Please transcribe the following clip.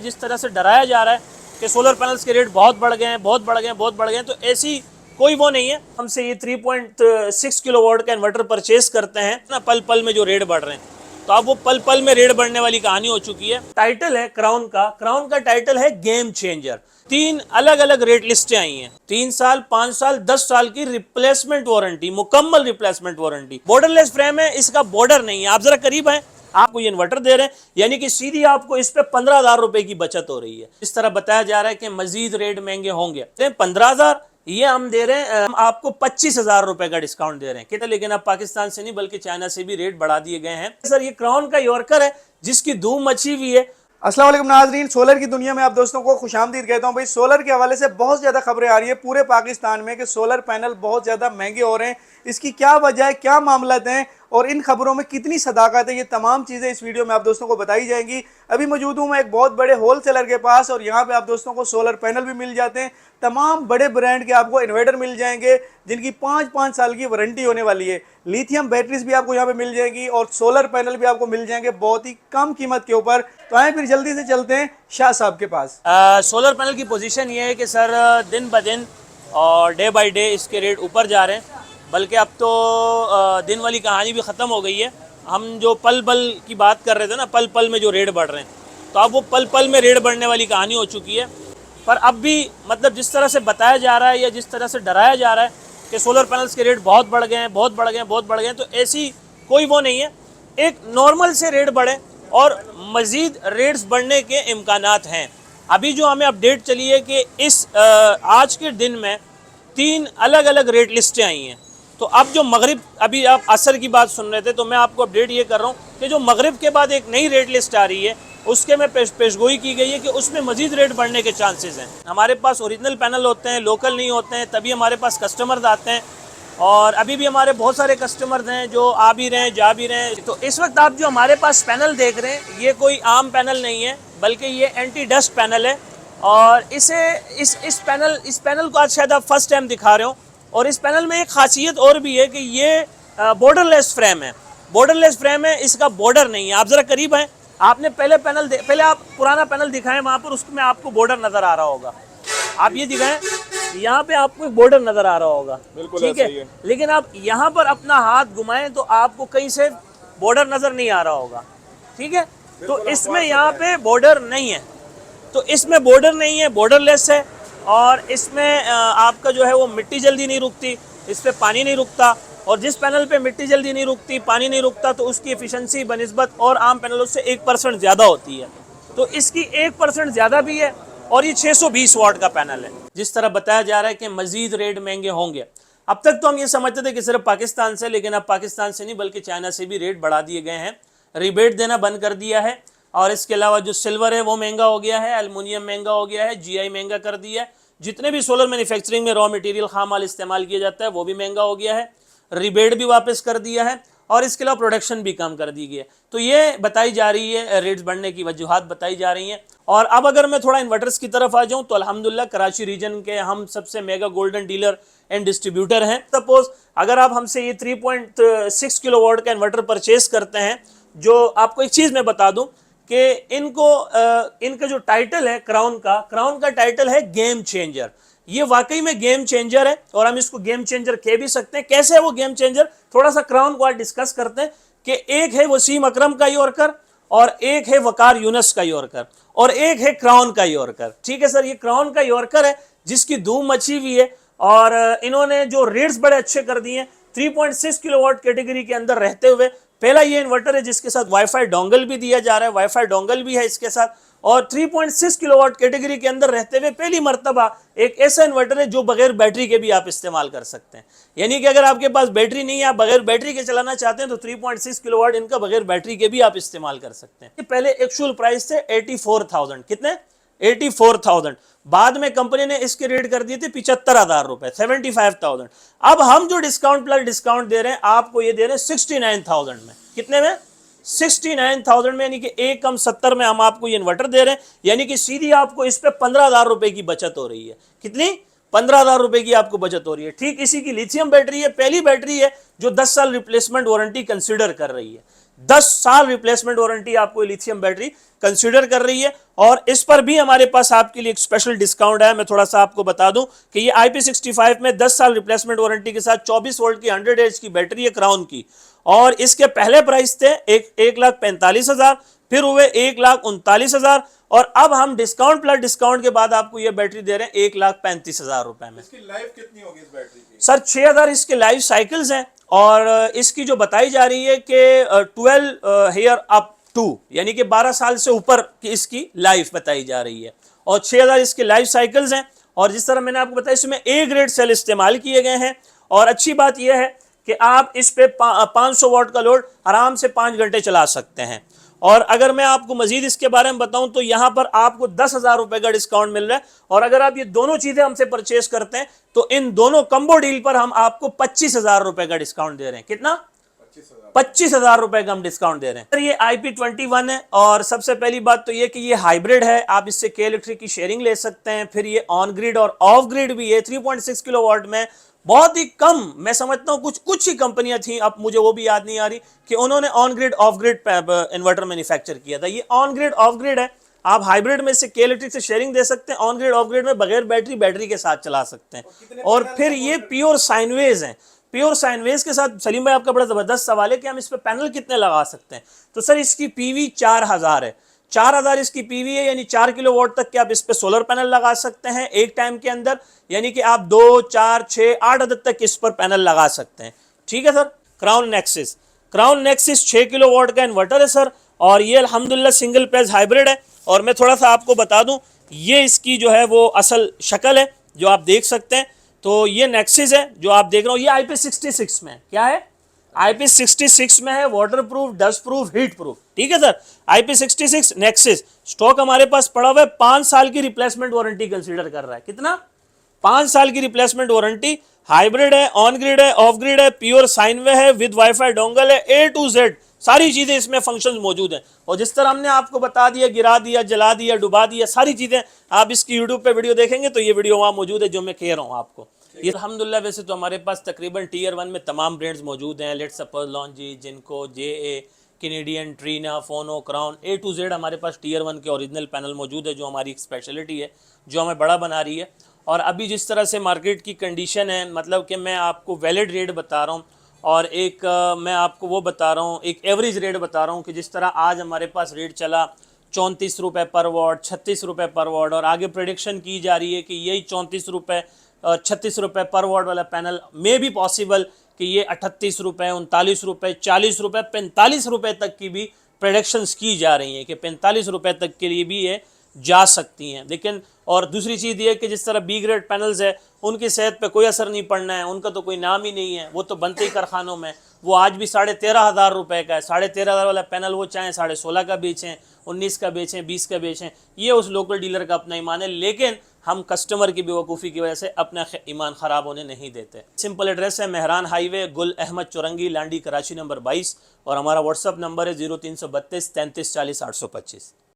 जिस तरह से डराया जा रहा है कि सोलर पैनल्स के रेट बहुत बढ़ गए हैं, बहुत बढ़ गए हैं, बहुत बढ़ गए हैं, तो ऐसी कोई वो नहीं है। हमसे ये 3.6 किलोवाट का इन्वर्टर परचेस करते हैं ना, पल पल में जो रेट बढ़ रहे हैं, तो अब वो पल पल में रेट बढ़ने वाली कहानी हो चुकी है। टाइटल है क्राउन का टाइटल है गेम चेंजर। 3 अलग अलग रेट लिस्टें आई हैं, 3 साल, 5 साल, 10 साल की रिप्लेसमेंट वारंटी, मुकम्मल रिप्लेसमेंट वारंटी। बॉर्डरलेस फ्रेम है, इसका बॉर्डर नहीं है। आप जरा करीब हैं, आपको ये इन्वर्टर दे रहे हैं, यानी कि सीधी आपको इस पे 15,000 रुपए की बचत हो रही है। इस तरह बताया जा रहा है कि मजीद रेट महंगे होंगे। 15,000 ये हम दे रहे हैं, हम आपको 25,000 रुपए का डिस्काउंट दे रहे हैं कितने, लेकिन अब पाकिस्तान से नहीं बल्कि चाइना से भी रेट बढ़ा दिए गए हैं। सर ये क्राउन का यॉर्कर है जिसकी धूम मची हुई है। अस्सलाम वालेकुम नाजरीन, सोलर की दुनिया में आप दोस्तों को खुशामदीद कहता हूं। भाई सोलर के हवाले से बहुत ज़्यादा खबरें आ रही है पूरे पाकिस्तान में कि सोलर पैनल बहुत ज़्यादा महंगे हो रहे हैं। इसकी क्या वजह है, क्या मामलात हैं और इन खबरों में कितनी सदाकत है, ये तमाम चीज़ें इस वीडियो में आप दोस्तों को बताई जाएंगी। अभी मौजूद हूँ मैं एक बहुत बड़े होलसेलर के पास और यहाँ पे आप दोस्तों को सोलर पैनल भी मिल जाते हैं। तमाम बड़े ब्रांड के आपको इन्वर्टर मिल जाएंगे जिनकी 5-5 साल की वारंटी होने वाली है। लिथियम बैटरीज भी आपको यहाँ पे मिल जाएंगी और सोलर पैनल भी आपको मिल जाएंगे बहुत ही कम कीमत के ऊपर। तो आए फिर जल्दी से चलते हैं शाह साहब के पास। सोलर पैनल की पोजीशन ये है कि सर दिन ब दिन और डे बाय डे इसके रेट ऊपर जा रहे हैं, बल्कि अब तो दिन वाली कहानी भी ख़त्म हो गई है। हम जो पल पल की बात कर रहे थे ना, पल पल में जो रेट बढ़ रहे हैं, तो अब वो पल पल में रेट बढ़ने वाली कहानी हो चुकी है। पर अब भी मतलब जिस तरह से बताया जा रहा है या जिस तरह से डराया जा रहा है कि सोलर पैनल्स के रेट बहुत बढ़ गए हैं, बहुत बढ़ गए हैं, बहुत बढ़ गए हैं, तो ऐसी कोई वो नहीं है। एक नॉर्मल से रेट बढ़े और मज़ीद रेट्स बढ़ने के इम्कानात हैं। अभी जो हमें अपडेट चली है कि इस आज के दिन में 3 अलग अलग रेट लिस्टें आई हैं। तो अब जो मगरिब, अभी आप असर की बात सुन रहे थे, तो मैं आपको अपडेट ये कर रहा हूँ कि जो मगरिब के बाद एक नई रेट लिस्ट आ रही है, उसके में पेशगोई की गई है कि उसमें मजीद रेट बढ़ने के चांसेस हैं। हमारे पास ओरिजिनल पैनल होते हैं, लोकल नहीं होते हैं, तभी हमारे पास कस्टमर्स आते हैं और अभी भी हमारे बहुत सारे कस्टमर्स हैं जो आ भी रहे हैं, जा भी रहे हैं। तो इस वक्त आप जो हमारे पास पैनल देख रहे हैं, ये कोई आम पैनल नहीं है, बल्कि ये एंटी डस्ट पैनल है। और इस पैनल को आज शायद आप फर्स्ट टाइम दिखा रहे हो। और इस पैनल में एक खासियत और भी है कि ये बॉर्डरलेस फ्रेम है। बॉर्डरलेस फ्रेम है, इसका बॉर्डर नहीं है। आप ज़रा करीब हैं, आपने पहले आप पुराना पैनल दिखाएं, वहाँ पर उसमें आपको बॉर्डर नज़र आ रहा होगा। आप ये दिखाएं, यहाँ पे आपको एक बॉर्डर नज़र आ रहा होगा, ठीक है। लेकिन आप यहाँ पर अपना हाथ घुमाएं तो आपको कहीं से बॉर्डर नज़र नहीं आ रहा होगा, ठीक है। तो इसमें यहाँ पे बॉर्डर नहीं है, तो इसमें बॉर्डर नहीं है, बॉर्डरलेस है। और इसमें आपका जो है वो मिट्टी जल्दी नहीं रुकती, इस पर पानी नहीं रुकता। और जिस पैनल पे मिट्टी जल्दी नहीं रुकती, पानी नहीं रुकता, तो उसकी एफिशिएंसी बनिस्बत और आम पैनलों से 1% ज़्यादा होती है। तो इसकी 1% ज़्यादा भी है और ये 620 वाट का पैनल है। जिस तरह बताया जा रहा है कि मज़ीद रेट महंगे होंगे। अब तक तो हम ये समझते थे कि सिर्फ पाकिस्तान से, लेकिन अब पाकिस्तान से नहीं बल्कि चाइना से भी रेट बढ़ा दिए गए हैं। रिबेट देना बंद कर दिया है और इसके अलावा जो सिल्वर है वो महंगा हो गया है, एल्युमिनियम महंगा हो गया है, जीआई महंगा कर दिया है। जितने भी सोलर मैन्युफैक्चरिंग में रॉ मटेरियल खाम माल इस्तेमाल किया जाता है वो भी महंगा हो गया है। रिबेट भी वापस कर दिया है और इसके अलावा प्रोडक्शन भी कम कर दी गई है। तो ये बताई जा रही है, रेट्स बढ़ने की वजूहात बताई जा रही हैं। और अब अगर मैं थोड़ा इन्वर्टर्स की तरफ आ जाऊँ तो अल्हम्दुलिल्लाह कराची रीजन के हम सबसे mega golden dealer and distributor हैं। सपोज अगर आप हमसे ये 3.6 किलोवाट का इन्वर्टर परचेस करते हैं, जो आपको एक चीज़ मैं बता दूँ कि इनका जो टाइटल है क्राउन का टाइटल है गेम चेंजर। ये वाकई में गेम चेंजर है और हम इसको गेम चेंजर कह भी सकते हैं। कैसे है वो गेम चेंजर, थोड़ा सा क्राउन को आज डिस्कस करते हैं कि एक है वसीम अकरम का यॉर्कर और एक है वकार यूनस का यॉर्कर और एक है क्राउन का यॉर्कर, ठीक है सर। ये क्राउन का यॉर्कर है जिसकी धूम मची हुई है और इन्होंने जो रेट्स बड़े अच्छे कर दिए हैं 3.6 किलोवाट कैटेगरी के अंदर रहते हुए। पहला ये इन्वर्टर है जिसके साथ वाईफाई डोंगल भी दिया जा रहा है, वाईफाई डोंगल भी है इसके साथ। और 3.6 किलोवाट कैटेगरी के अंदर रहते हुए पहली मर्तबा एक ऐसा इन्वर्टर है जो बगैर बैटरी के भी आप इस्तेमाल कर सकते हैं। यानी कि अगर आपके पास बैटरी नहीं है, आप बगैर बैटरी के चलाना चाहते हैं, तो 3.6 किलोवाट इनका बगैर बैटरी के भी आप इस्तेमाल कर सकते हैं। पहले एक्चुअल प्राइस थे 84,000, कितने 84,000। बाद में कंपनी ने इसके रेट कर दिए थे 75,000 रुपए, 75,000। अब हम जो डिस्काउंट प्लस डिस्काउंट दे रहे हैं आपको, ये दे रहे हैं 69,000 में। कितने में 69,000 में, यानी कि एक कम 70 में हम आपको ये इन्वर्टर दे रहे हैं। यानी कि सीधी आपको इस पे 15,000 रुपए की बचत हो रही है। कितनी 15,000 रुपए की आपको बचत हो रही है। ठीक इसी की लिथियम बैटरी है, पहली बैटरी है जो 10 साल रिप्लेसमेंट वारंटी कंसिडर कर रही है। 10 साल रिप्लेसमेंट वारंटी आपको लिथियम बैटरी कंसीडर कर रही है। और इस पर भी हमारे पास आपके लिए एक स्पेशल डिस्काउंट है। मैं थोड़ा सा आपको बता दूं कि ये IP65 में 10 साल रिप्लेसमेंट वारंटी के साथ 24 वोल्ट की 100 एच की बैटरी है क्राउन की, और इसके पहले प्राइस थे 1,45,000, फिर हुए 1,39,000, और अब हम डिस्काउंट प्लस डिस्काउंट के बाद आपको ये बैटरी दे रहे हैं 1,35,000 रुपए में। इसकी लाइफ कितनी होगी इस बैटरी की? सर 6000 इसके लाइफ साइकिल्स हैं, और इसकी जो बताई जा रही है कि 12 ईयर अप टू, यानी कि 12 साल से ऊपर की इसकी लाइफ बताई जा रही है, और 6000 इसके लाइफ साइकिल्स हैं। और जिस तरह मैंने आपको बताया इसमें A ग्रेड सेल इस्तेमाल किए गए हैं, और अच्छी बात यह है कि आप इस पे 500 वाट का लोड आराम से 5 घंटे चला सकते हैं। और अगर मैं आपको मजीद इसके बारे में बताऊं तो यहां पर आपको 10,000 रुपए का डिस्काउंट मिल रहा है, और अगर आप ये दोनों चीजें हमसे परचेस करते हैं तो इन दोनों कम्बो डील पर हम आपको 25,000 रुपए का डिस्काउंट दे रहे हैं। कितना? 25,000 रुपए का हम डिस्काउंट दे रहे हैं। ये IP21 है, और सबसे पहली बात तो ये कि ये हाइब्रिड है, आप इससे के इलेक्ट्रिक की शेयरिंग ले सकते हैं। फिर ये ऑन ग्रिड और ऑफ ग्रिड भी है। 3.6 किलोवाट में बहुत ही कम, मैं समझता हूं कुछ ही कंपनियां थी, अब मुझे वो भी याद नहीं आ रही, कि उन्होंने on grid of grid inverter manufacture किया था। ये ऑन ग्रिड ऑफ ग्रिड है, आप हाइब्रिड में इससे के इलेक्ट्रिक से शेयरिंग दे सकते हैं, ऑन ग्रिड ऑफ ग्रिड में बगैर बैटरी के साथ चला सकते हैं। और फिर ये प्योर साइनवेज है। प्योर साइनवेज के साथ सलीम भाई आपका बड़ा जबरदस्त सवाल है कि हम इस पे पैनल कितने लगा सकते हैं। तो सर इसकी पीवी 4000 है, 4000 इसकी पीवी है, यानी 4 किलोवाट तक के आप इस पे सोलर पैनल लगा सकते हैं एक टाइम के अंदर, यानी कि आप 2, 4, 6, 8 अदद तक इस पर पैनल लगा सकते हैं। ठीक है सर। क्राउन नेक्सिस 6 किलोवाट का इन्वर्टर है सर, और ये अल्हम्दुलिल्लाह सिंगल फेज हाइब्रिड है। और मैं थोड़ा सा आपको बता दूं, ये इसकी जो है वो असल शक्ल है जो आप देख सकते हैं। तो ये नेक्सिस है जो आप देख रहे हो, ये IP66 में है। क्या है? IP66 में है, water proof, dust proof, heat proof. ठीक है सर। IP66 नेक्सिस स्टॉक हमारे पास पड़ा हुआ है, 5 साल की रिप्लेसमेंट वारंटी कंसीडर कर रहा है। कितना? 5 साल की रिप्लेसमेंट वारंटी। हाइब्रिड है, ऑन ग्रिड है, ऑफ ग्रिड है, प्योर साइनवे है, विद वाईफाई डोंगल है, A to Z सारी चीजें इसमें फंक्शंस मौजूद हैं। और जिस तरह हमने आपको बता दिया, गिरा दिया, जला दिया, डुबा दिया, सारी चीजें आप इसकी यूट्यूब पे वीडियो देखेंगे तो ये वीडियो वहां मौजूद है जो मैं कह रहा हूं आपको। ये अल्हम्दुलिल्लाह वैसे तो हमारे पास तकरीबन टियर 1 में तमाम ब्रांड्स मौजूद हैं। लेट्स सपोज लॉन्जी, जिनको, JA, कैनेडियन, ट्रीना, फोनो, क्राउन, A to Z हमारे पास टियर 1 के ओरिजिनल पैनल मौजूद है, जो हमारी एक स्पेशलिटी है, जो हमें बड़ा बना रही है। और अभी जिस तरह से मार्केट की कंडीशन है, मतलब कि मैं आपको वैलिड रेट बता रहा हूँ, और एक मैं आपको वो बता रहा हूँ, एक एवरेज रेट बता रहा हूँ कि जिस तरह आज हमारे पास रेट चला 34 रुपये पर वाट, 36 रुपये पर वाट, और आगे प्रेडिक्शन की जा रही है कि यही 34 रुपये 36 रुपये पर वाट वाला पैनल में भी पॉसिबल कि ये 38 रुपये, 39 रुपये, 40 रुपये, 45 रुपये तक की भी प्रेडिक्शंस की जा रही हैं कि 45 रुपये तक के लिए भी ये जा सकती हैं। लेकिन और दूसरी चीज़ ये कि जिस तरह B ग्रेड पैनल्स है, उनकी सेहत पे कोई असर नहीं पड़ना है, उनका तो कोई नाम ही नहीं है, वो तो बनते ही कारखानों में। वो आज भी 13,500 रुपये का है। 13,500 वाला पैनल वो चाहें 16.5 का बेचें, 19 का बेचें, 20 का बेचें, ये उस लोकल डीलर का अपना ईमान है। लेकिन हम कस्टमर की बेवकूफ़ी की वजह से अपना ईमान ख़राब होने नहीं देते। सिंपल एड्रेस है महरान हाईवे, गुल अहमद चौरंगी, लांडी, कराची नंबर 22, और हमारा व्हाट्सअप नंबर है 0332 33 40 825।